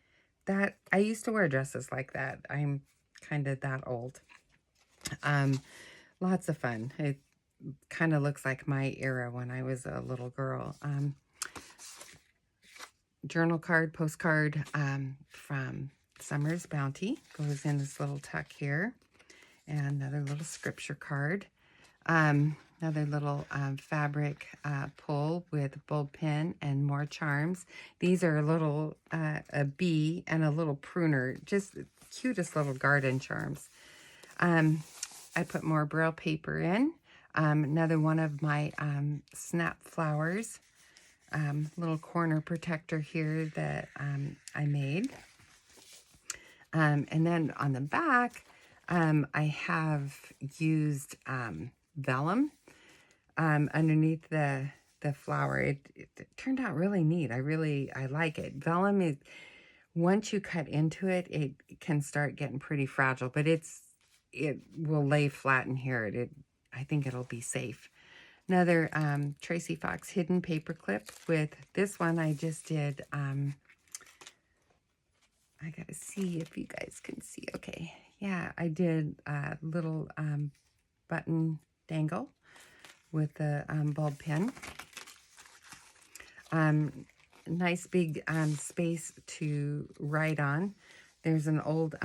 That I used to wear dresses like that. I'm kind of that old. Lots of fun. It kind of looks like my era when I was a little girl. Journal card, postcard from Summer's Bounty. Goes in this little tuck here. And another little scripture card. Another little fabric pull with bulb pin and more charms. These are a little, a bee and a little pruner. Just the cutest little garden charms. I put more Braille paper in. Another one of my snap flowers. Little corner protector here that I made. And then on the back, I have used vellum underneath the flower. It turned out really neat. I like it. Vellum is, once you cut into it, it can start getting pretty fragile, but it will lay flat in here. I think it'll be safe. Another Tracy Fox hidden paper clip. With this one, I just did, I gotta see if you guys can see. Okay, yeah, I did a little button dangle with the bulb pin. Nice big space to write on. There's an old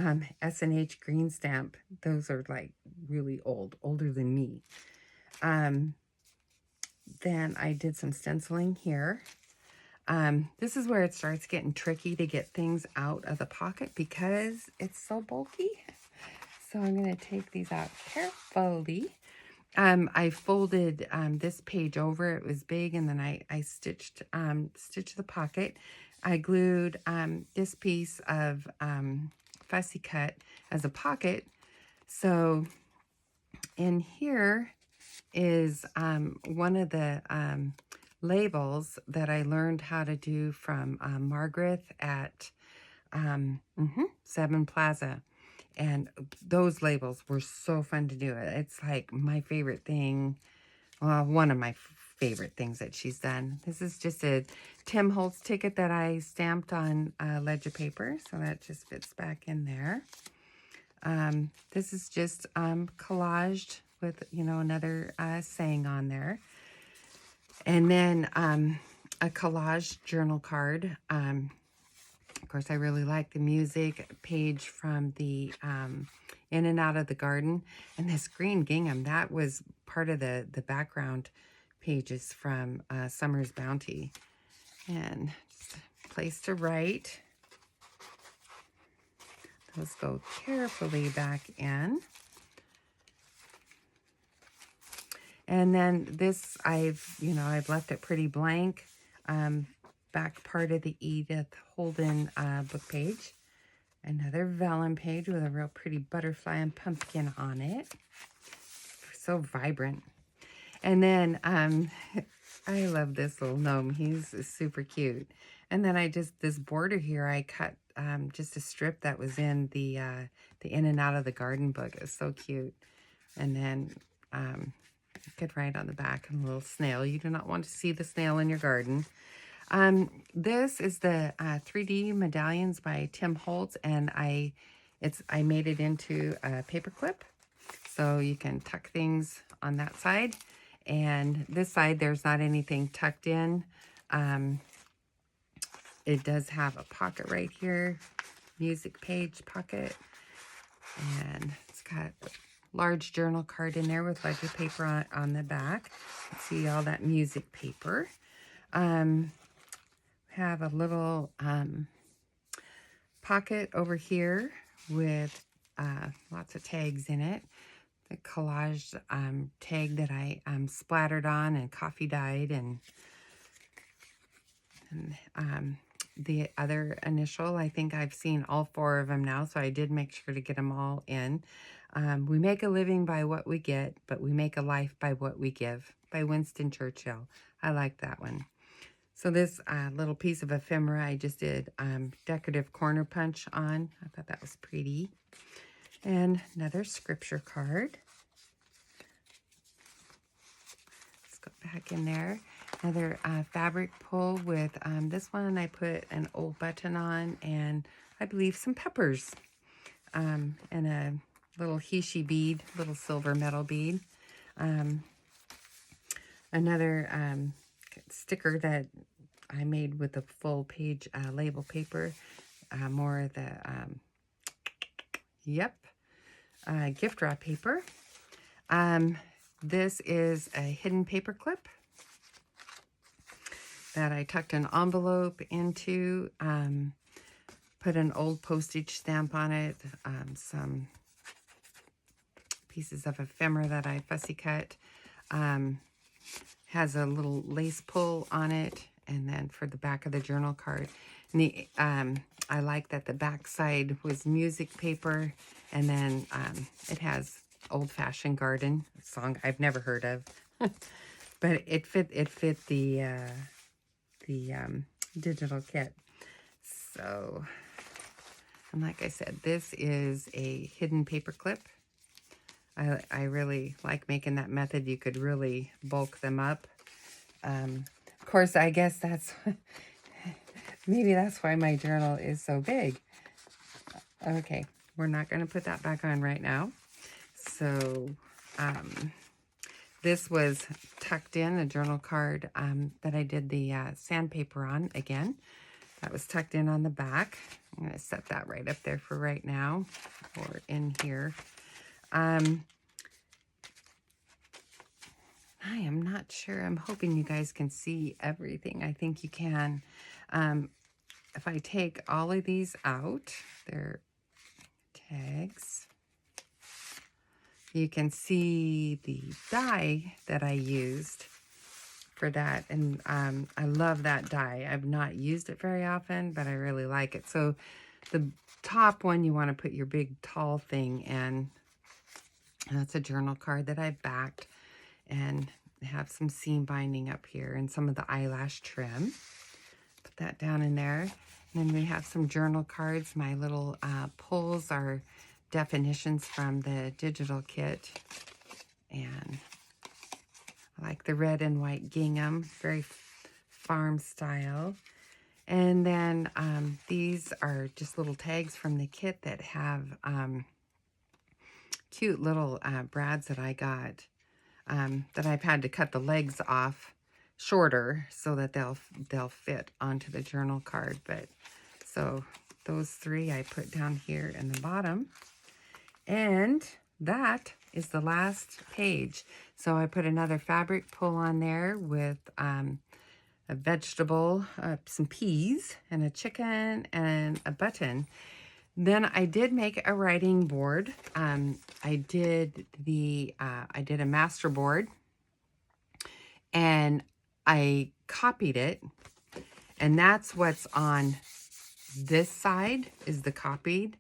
S&H green stamp. Those are like really old, older than me. Then I did some stenciling here. This is where it starts getting tricky to get things out of the pocket because it's so bulky. So I'm going to take these out carefully. I folded this page over. It was big, and then I stitched the pocket. I glued this piece of fussy cut as a pocket. So in here is one of the labels that I learned how to do from Margaret at Seven Plaza. And those labels were so fun to do. It's like my favorite thing. Well, one of my favorite things that she's done. This is just a Tim Holtz ticket that I stamped on ledger paper. So that just fits back in there. This is just collaged with, another saying on there. And then a collage journal card. Of course, I really like the music page from the In and Out of the Garden. And this green gingham, that was part of the background pages from Summer's Bounty. And just a place to write. Those go carefully back in. And then this, I've left it pretty blank. Back part of the Edith Holden book page. Another vellum page with a real pretty butterfly and pumpkin on it. So vibrant. And then I love this little gnome. He's super cute. And then this border here, I cut just a strip that was in the In and Out of the Garden book. It was so cute. And then you could write on the back a little snail. You do not want to see the snail in your garden. This is the 3D medallions by Tim Holtz, and I made it into a paper clip, so you can tuck things on that side. And this side, there's not anything tucked in. It does have a pocket right here, music page pocket, and it's got a large journal card in there with ledger paper on the back. See all that music paper. Have a little pocket over here with lots of tags in it. The collage tag that I splattered on and coffee dyed, and the other initial. I think I've seen all 4 of them now, so I did make sure to get them all in. We make a living by what we get, but we make a life by what we give, by Winston Churchill. I like that one. So this little piece of ephemera, I just did decorative corner punch on. I thought that was pretty. And another scripture card. Let's go back in there. Another fabric pull with this one. I put an old button on and I believe some peppers. And a little Hishi bead, little silver metal bead. Another sticker that I made with the full page label paper. More of the, gift wrap paper. This is a hidden paper clip that I tucked an envelope into, put an old postage stamp on it, some pieces of ephemera that I fussy cut. Has a little lace pull on it, and then for the back of the journal card. And I like that the back side was music paper, and then it has Old Fashioned Garden, a song I've never heard of, but it fit the digital kit. So, and like I said, this is a hidden paper clip. I really like making that method. You could really bulk them up. Of course, I guess maybe that's why my journal is so big. Okay, we're not going to put that back on right now. So this was tucked in, a journal card that I did the sandpaper on again. That was tucked in on the back. I'm going to set that right up there for right now, or in here. I am not sure. I'm hoping you guys can see everything. I think you can. If I take all of these out, they're tags. you can see the die that I used for that. And I love that die. I've not used it very often, but I really like it. So the top one, you want to put your big tall thing in. And that's a journal card that I backed, and have some seam binding up here and some of the eyelash trim. Put that down in there. And then we have some journal cards. My little pulls are definitions from the digital kit. And I like the red and white gingham, very farm style. And then these are just little tags from the kit that have cute little brads that I got, that I've had to cut the legs off shorter so that they'll fit onto the journal card. But so those three I put down here in the bottom, and that is the last page. So I put another fabric pull on there with a vegetable, some peas, and a chicken, and a button. Then I did make a writing board. I did a master board, and I copied it, and that's what's on this side is the copied,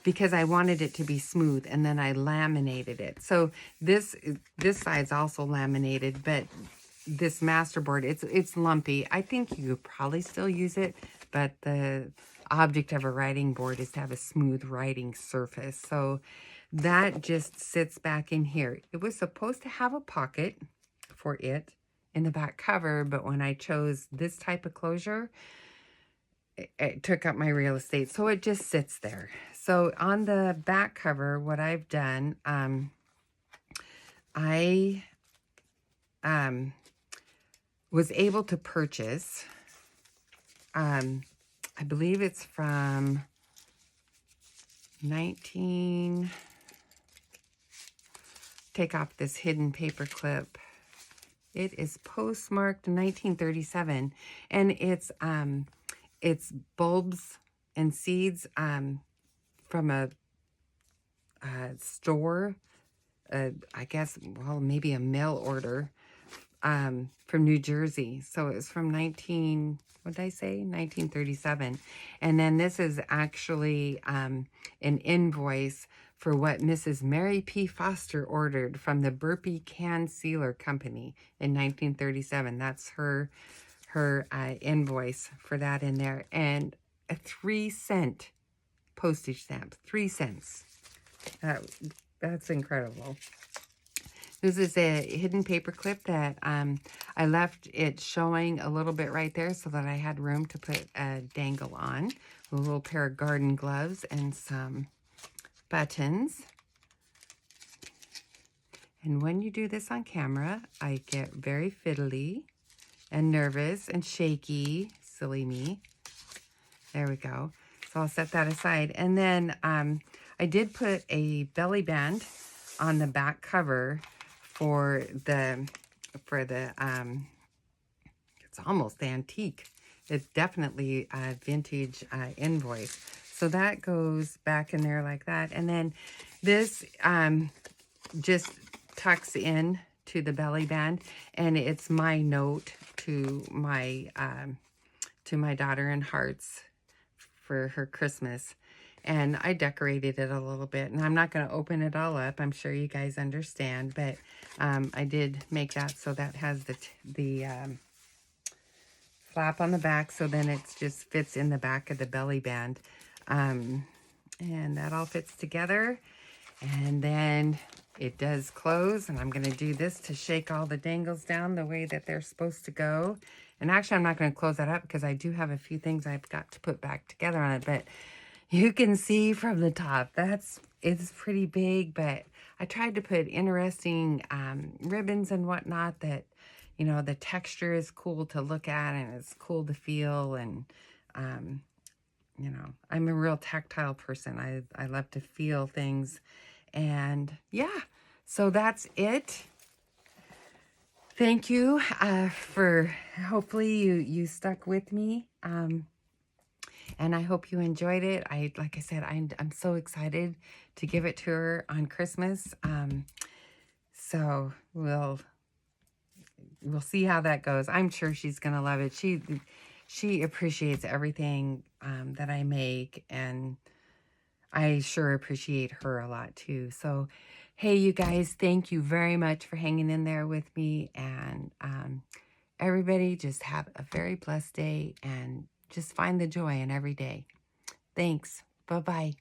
because I wanted it to be smooth, and then I laminated it. So this side's also laminated, but this masterboard, it's lumpy. I think you could probably still use it, but the object of a writing board is to have a smooth writing surface. So that just sits back in here. It was supposed to have a pocket for it in the back cover, but when I chose this type of closure, it took up my real estate, so it just sits there. So on the back cover, what I've done, I was able to purchase, I believe it's from take off this hidden paper clip. It is postmarked 1937, and it's bulbs and seeds from a store, I guess, well, maybe a mail order from New Jersey. So it was from what did I say? 1937. And then this is actually an invoice for what Mrs. Mary P. Foster ordered from the Burpee Can Sealer Company in 1937. That's her invoice for that in there. And a 3-cent postage stamp. 3 cents. That's incredible. This is a hidden paper clip that I left it showing a little bit right there so that I had room to put a dangle on. A little pair of garden gloves and some buttons. And when you do this on camera, I get very fiddly and nervous and shaky. Silly me. There we go. So I'll set that aside. And then I did put a belly band on the back cover for the it's almost antique. It's definitely a vintage invoice. So that goes back in there like that. And then this just tucks in to the belly band, and it's my note to my daughter in hearts for her Christmas. And I decorated it a little bit, and I'm not going to open it all up. I'm sure you guys understand, but I did make that so that has the flap on the back, so then it just fits in the back of the belly band. And that all fits together, and then it does close, and I'm going to do this to shake all the dangles down the way that they're supposed to go. And actually, I'm not going to close that up because I do have a few things I've got to put back together on it, but you can see from the top, it's pretty big, but I tried to put interesting ribbons and whatnot that, you know, the texture is cool to look at and it's cool to feel. And, you know, I'm a real tactile person. I love to feel things. And yeah, so that's it. Thank you for, hopefully you stuck with me. And I hope you enjoyed it. Like I said, I'm so excited to give it to her on Christmas. So we'll see how that goes. I'm sure she's gonna love it. She appreciates everything that I make, and I sure appreciate her a lot too. So, hey, you guys, thank you very much for hanging in there with me. And everybody, just have a very blessed day and just find the joy in every day. Thanks. Bye bye.